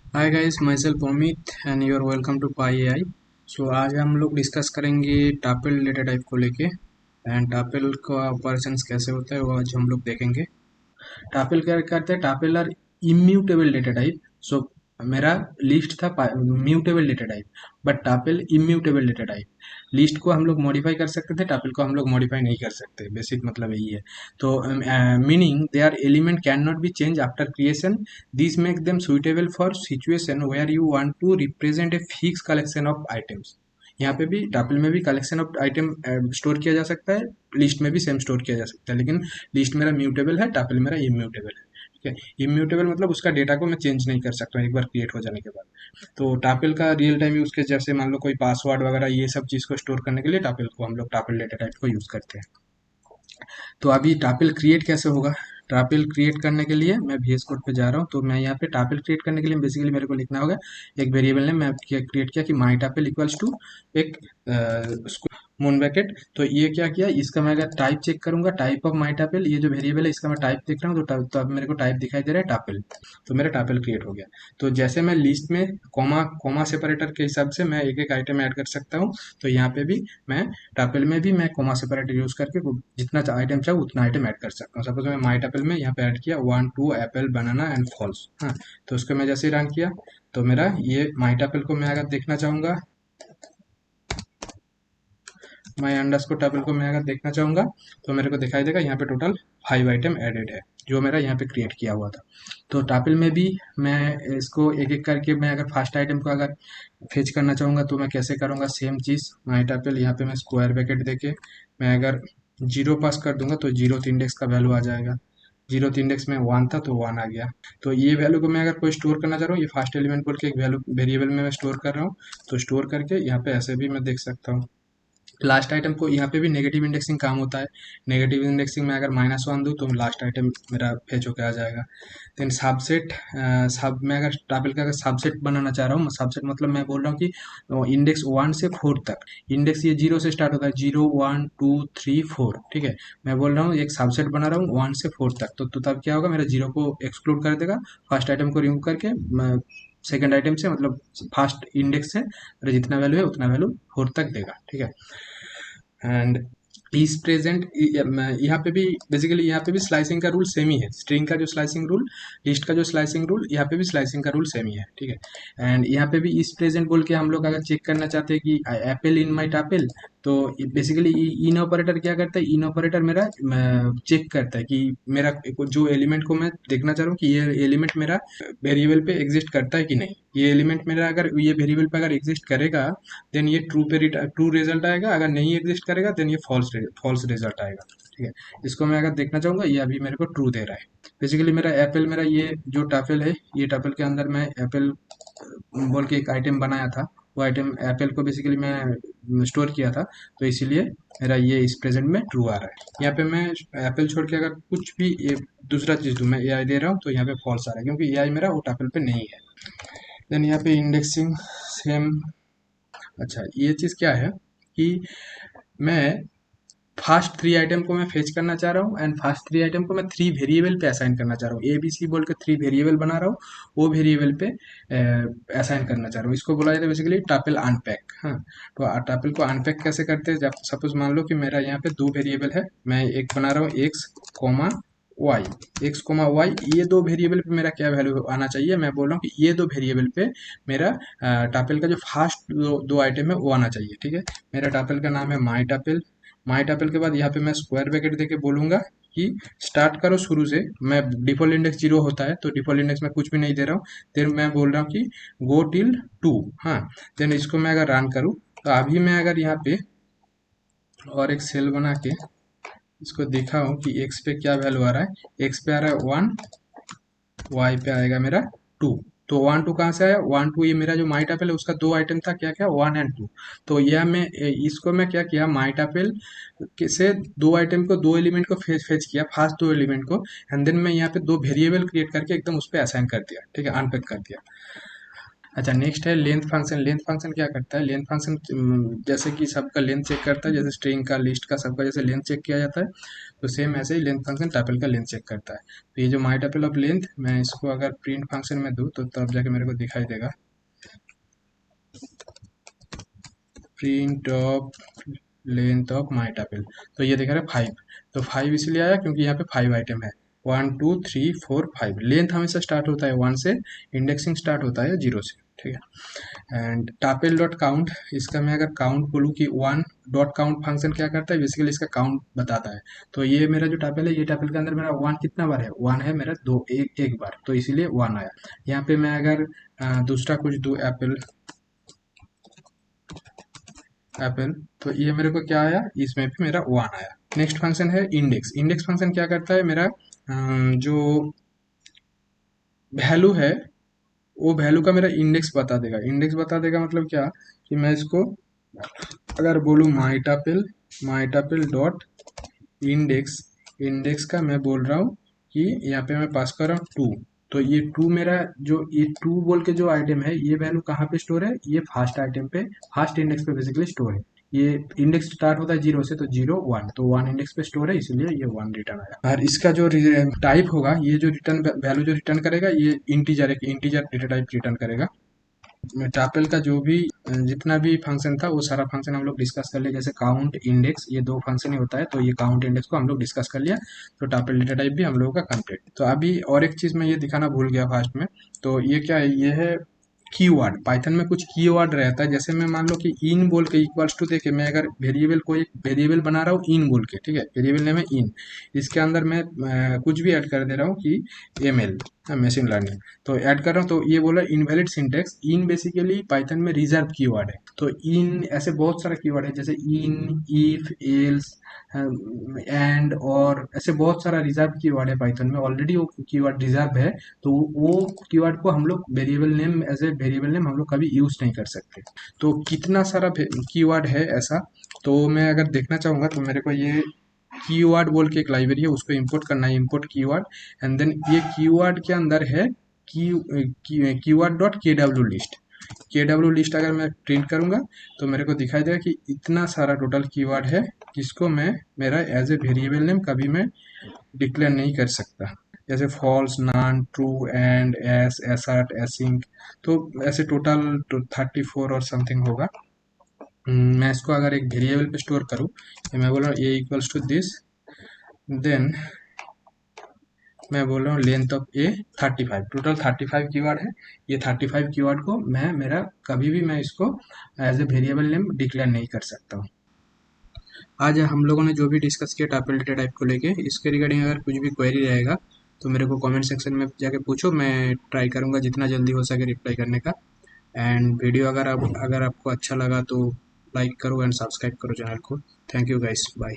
Hi guys, my self Amit and you are welcome to Pi I. So आज हम लोग discuss करेंगे टापेल data type को लेके। एंड टापेल का ऑपरेशंस कैसे होता है वो आज हम लोग देखेंगे। टापेल क्या करते हैं? Tuple are immutable data type. So मेरा लिस्ट था mutable data type, but tuple immutable data type. List को हम लोग मॉडिफाई कर सकते थे, टापेल को हम लोग मॉडिफाई नहीं कर सकते। बेसिक मतलब यही है। तो meaning they are element can not be change after creation. This make them suitable for situation where you want to represent a fix collection of items. यहाँ पे भी टापल में भी कलेक्शन ऑफ आइटम स्टोर किया जा सकता है, list में भी सेम स्टोर किया जा सकता है, लेकिन लिस्ट मेरा म्यूटेबल है, टापल मेरा इम्यूटेबल है। ठीक है, इम्यूटेबल मतलब उसका डेटा को मैं चेंज नहीं कर सकता एक बार क्रिएट हो जाने के बाद। तो टापल का रियल टाइम यूज के, जैसे मान लो कोई पासवर्ड वगैरह ये सब चीज़ को स्टोर करने के लिए टापल को हम लोग टापल डेटा टाइप को यूज करते हैं। तो अभी टापिल क्रिएट कैसे होगा? टापिल क्रिएट करने के लिए मैं VS कोड पे जा रहा हूँ। तो मैं यहाँ पे टापिल क्रिएट करने के लिए बेसिकली मेरे को लिखना होगा एक वेरिएबल ने मैं क्रिएट किया कि माई टापिल इक्वल्स टू एक मून ब्रैकेट। तो ये क्या किया, इसका मैं अगर टाइप चेक करूंगा, टाइप ऑफ माई टापिल, ये जो वेरिएबल है इसका मैं टाइप देख रहा हूँ, तो अब मेरे को टाइप दिखाई दे रहा है टापिल। तो मेरा टापिल क्रिएट हो गया। तो जैसे मैं लिस्ट में कॉमा कॉमा सेपरेटर के हिसाब से मैं एक एक आइटम ऐड कर सकता हूँ, तो यहाँ पे भी मैं टापेल में भी मैं कोमा सेपरेटर यूज करके जितना आइटम चाहे उतना आइटम ऐड कर सकता हूँ। सपोज मैं माई टापेल में यहाँ पे ऐड किया 1 2 एप्पल बनाना एंड फॉल्स। हाँ, तो उसको मैं जैसे रन किया तो मेरा ये माई टापेल को मैं अगर देखना चाहूंगा, माई अंडरस्कोर टेबल को मैं अगर देखना चाहूंगा तो मेरे को दिखाई देगा यहाँ पे टोटल 5 आइटम एडेड है जो मेरा यहाँ पे क्रिएट किया हुआ था। तो टापिल में भी मैं इसको एक एक करके, मैं अगर फर्स्ट आइटम को अगर फेच करना चाहूंगा तो मैं कैसे करूंगा, सेम चीज़ माई टापिल यहाँ पे मैं स्क्वायर ब्रैकेट देके मैं अगर जीरो पास कर दूंगा तो जीरो इंडेक्स का वैल्यू आ जाएगा। जीरो इंडेक्स में 1 था तो 1 आ गया। तो ये वैल्यू को मैं अगर कोई स्टोर करना चाह रहा हूँ, ये फर्स्ट एलिमेंट बोल के एक वैल्यू वेरिएबल में मैं स्टोर कर रहा हूँ। तो स्टोर करके यहाँ पे ऐसे भी मैं देख सकता हूँ। लास्ट आइटम को यहाँ पे भी नेगेटिव इंडेक्सिंग काम होता है। नेगेटिव इंडेक्सिंग में अगर -1 दूँ तो लास्ट आइटम मेरा फेच होकर आ जाएगा। देन सबसेट, सब मैं अगर टापिल का अगर सबसेट बनाना चाह रहा हूँ, सबसेट मतलब मैं बोल रहा हूँ कि इंडेक्स 1 से 4 तक। इंडेक्स ये 0 से स्टार्ट होता है, 0 1 2 3 4। ठीक है, मैं बोल रहा हूँ एक सबसेट बना रहा हूँ 1 से 4 तक। तो तब क्या होगा, मेरा जीरो को एक्सक्लूड कर देगा, फर्स्ट आइटम को रिमूव करके सेकेंड आइटम से, मतलब फर्स्ट इंडेक्स से मेरा जितना वैल्यू है उतना वैल्यू 4 तक देगा। ठीक है, एंड इज प्रेजेंट यहाँ पे भी बेसिकली यहाँ पे भी स्लाइसिंग का रूल सेम ही है। स्ट्रिंग का जो स्लाइसिंग रूल, लिस्ट का जो स्लाइसिंग रूल, यहाँ पे भी स्लाइसिंग का रूल सेम ही है। ठीक है, एंड यहाँ पे भी इज प्रेजेंट बोल के हम लोग अगर चेक करना चाहते हैं कि एप्पल इन माई टापेल, तो बेसिकली इन ऑपरेटर क्या करता है, इन ऑपरेटर मेरा चेक करता है कि मेरा जो एलिमेंट को मैं देखना चाह रहा हूँ कि ये एलिमेंट मेरा वेरिएबल पे एग्जिस्ट करता है कि नहीं। ये एलिमेंट मेरा अगर ये वेरिएबल पे अगर एग्जिस्ट करेगा देन ये ट्रू रिजल्ट आएगा, अगर नहीं एग्जिस्ट करेगा देन ये फॉल्स रिजल्ट आएगा। ठीक है, इसको मैं अगर देखना चाहूंगा, ये अभी मेरे को ट्रू दे रहा है। बेसिकली मेरा एप्पल, मेरा ये जो टाफेल है, ये टाफेल के अंदर मैं एप्पल बोल के एक आइटम बनाया था। वो आइटम एप्पल को बेसिकली मैं स्टोर किया था, तो इसीलिए मेरा ये इस प्रेजेंट में ट्रू आ रहा है। यहाँ पे मैं एप्पल छोड़ के अगर कुछ भी ये दूसरा चीज़ दूँ, मैं AI दे रहा हूँ तो यहाँ पे फॉल्स आ रहा है क्योंकि AI मेरा वो टाफेल पे नहीं है। देन यहाँ पे इंडेक्सिंग सेम। अच्छा, ये चीज़ क्या है कि मैं फर्स्ट 3 आइटम को मैं फेच करना चाह रहा हूँ, एंड फर्स्ट 3 आइटम को मैं 3 वेरिएबल पे असाइन करना चाह रहा हूँ। ABC बोल के 3 वेरिएबल बना रहा हूँ, वो वेरिएबल पे असाइन करना चाह रहा हूँ। इसको बोला जाता है बेसिकली टापल अनपैक। हाँ, तो टापल को अनपैक कैसे करते हैं, जब सपोज मान लो कि मेरा यहाँ पे 2 वेरिएबल है, मैं एक बना रहा हूँ X comma Y. X comma Y, ये 2 वेरिएबल पे मेरा क्या वैल्यू आना चाहिए, मैं बोल रहा हूँ कि ये 2 वेरिएबल पे मेरा टापल का जो फर्स्ट दो आइटम है वो आना चाहिए। ठीक है, मेरा टापल का नाम है माई टापल। माई टापल के बाद यहाँ पे मैं स्क्वायर ब्रैकेट देके बोलूंगा कि स्टार्ट करो शुरू से। मैं डिफॉल्ट इंडेक्स 0 होता है तो डिफॉल्ट इंडेक्स में कुछ भी नहीं दे रहा हूँ। देन मैं बोल रहा हूँ कि गो टिल 2। हाँ, देन इसको मैं अगर रन करूँ तो अभी मैं अगर यहाँ पे और एक सेल बना के इसको दिखा हूँ कि एक्स पे क्या वैल्यू आ रहा है। एक्स पे आ रहा है 1, वाई पे आएगा मेरा 2। तो 1 2 कहाँ से आया, 1 2 ये मेरा जो माई टापेल है उसका 2 आइटम था, क्या क्या 1 और 2। तो यह मैं इसको मैं क्या किया, माई टापेल से 2 आइटम को, 2 एलिमेंट को फेच किया, फर्स्ट 2 एलिमेंट को, एंड देन मैं यहाँ पे 2 वेरिएबल क्रिएट करके एकदम उस पर असाइन कर दिया। ठीक है, अनपैक कर दिया। अच्छा, नेक्स्ट है लेंथ फंक्शन। लेंथ फंक्शन क्या करता है? लेंथ फंक्शन जैसे कि सबका लेंथ चेक करता है, जैसे स्ट्रिंग का, लिस्ट का, सबका जैसे लेंथ चेक किया जाता है, तो सेम ऐसे ही लेंथ फंक्शन टपल का लेंथ चेक करता है। तो ये जो माई टपल ऑफ लेंथ, मैं इसको अगर प्रिंट फंक्शन में दूँ तो तब जाके मेरे को दिखाई देगा print of length of my tuple. तो ये दिखा रहा है 5। तो 5 इसलिए आया क्योंकि यहाँ पे 5 आइटम है, 1 2 3 4 5। लेंथ हमेशा स्टार्ट होता है 1 से, इंडेक्सिंग स्टार्ट होता है 0 से, ठीक है। एंड टापेल डॉट काउंट, इसका मैं अगर काउंट बोलूँ कि वन डॉट काउंट फंक्शन क्या करता है, बेसिकली इसका काउंट बताता है। तो ये मेरा जो टापेल है, ये टापेल के अंदर मेरा वन कितना बार है? वन है मेरा, दो एक बार, तो इसीलिए वन आया। यहाँ पे मैं अगर दूसरा कुछ दूँ, एप्पल एप्पल, तो ये मेरे को क्या आया? इसमें भी मेरा वन आया। नेक्स्ट फंक्शन है इंडेक्स। इंडेक्स फंक्शन क्या करता है? मेरा जो वैल्यू है, वो वैल्यू का मेरा इंडेक्स बता देगा। इंडेक्स बता देगा मतलब क्या, कि मैं इसको अगर बोलूँ माइटापिल डॉट इंडेक्स, इंडेक्स का मैं बोल रहा हूँ कि यहाँ पे मैं पास कर रहा हूँ टू। तो ये टू मेरा, जो ये टू बोल के जो आइटम है, ये वैल्यू कहाँ पे स्टोर है? ये फर्स्ट आइटम पे, फर्स्ट इंडेक्स पे बेसिकली स्टोर है। ये इंडेक्स स्टार्ट होता है 0 से, तो 0 1, तो 1 इंडेक्स पे स्टोर है, इसलिए ये 1 रिटर्न आया। और इसका जो टाइप होगा, ये जो रिटर्न वैल्यू जो रिटर्न करेगा, ये इंटीजर, एक इंटीजर डेटा टाइप रिटर्न करेगा। टापल का जो भी जितना भी फंक्शन था, वो सारा फंक्शन हम लोग डिस्कस कर लिया। जैसे काउंट, इंडेक्स, ये दो फंक्शन ही होता है, तो ये काउंट इंडेक्स को हम लोग डिस्कस कर लिया। तो टापल डेटा टाइप भी हम लोगों का कंप्लीट। तो अभी और एक चीज़ मैं ये दिखाना भूल गया फास्ट में। तो ये क्या है? ये है कीवर्ड। पाइथन में कुछ कीवर्ड रहता है, जैसे मैं मान लो कि इन बोल के इक्वल्स टू देके, मैं अगर वेरिएबल को एक वेरिएबल बना रहा हूँ इन बोल के, ठीक है, वेरिएबल नेम है इन, इसके अंदर मैं कुछ भी ऐड कर दे रहा हूँ कि एमएल, मशीन लर्निंग, तो ऐड कर रहा हूँ, तो ये बोला इनवैलिड सिंटेक्स। इन बेसिकली पाइथन में रिजर्व कीवर्ड है। तो इन ऐसे बहुत सारा कीवर्ड है, जैसे इन, इफ, एल्स, एंड, और ऐसे बहुत सारा रिजर्व कीवर्ड है पाइथन में। ऑलरेडी वो कीवर्ड रिजर्व है, तो वो कीवर्ड को हम लोग variable name, as a variable name हम लोग कभी यूज नहीं कर सकते। तो कितना सारा कीवर्ड है ऐसा, तो मैं अगर देखना चाहूँगा तो मेरे को ये कीवर्ड बोल के एक लाइब्रेरी है, उसको इंपोर्ट करना है, इंपोर्ट कीवर्ड। एंड देन ये कीवर्ड के अंदर है कीवर्ड डॉट के डब्ल्यू लिस्ट। के डब्ल्यू लिस्ट अगर मैं प्रिंट करूंगा तो मेरे को दिखाई देगा कि इतना सारा टोटल कीवर्ड है, जिसको मैं मेरा एज ए वेरिएबल नेम कभी मैं डिक्लेयर नहीं कर सकता। जैसे false, none, true, and, as, assert, async, तो ऐसे टोटल 34 और समथिंग होगा। मैं इसको अगर एक वेरिएबल पे स्टोर करूँ, मैं बोल रहा हूँ ए इक्वल्स टू दिस, देन मैं बोल रहा हूँ length of A 35। Total 35 keyword है। ये 35 कीवर्ड को मैं मेरा कभी भी मैं इसको as a variable name declare नहीं कर सकता हूँ। आज हम लोगों ने जो भी डिस्कस किया टापल डेटा टाइप को लेके, इसके रिगार्डिंग अगर कुछ भी क्वेरी रहेगा तो मेरे को कमेंट सेक्शन में जाके पूछो। मैं ट्राई करूँगा जितना जल्दी हो सके रिप्लाई करने का। एंड वीडियो अगर आपको अच्छा लगा तो लाइक करो एंड सब्सक्राइब करो चैनल को। Thank you guys, bye.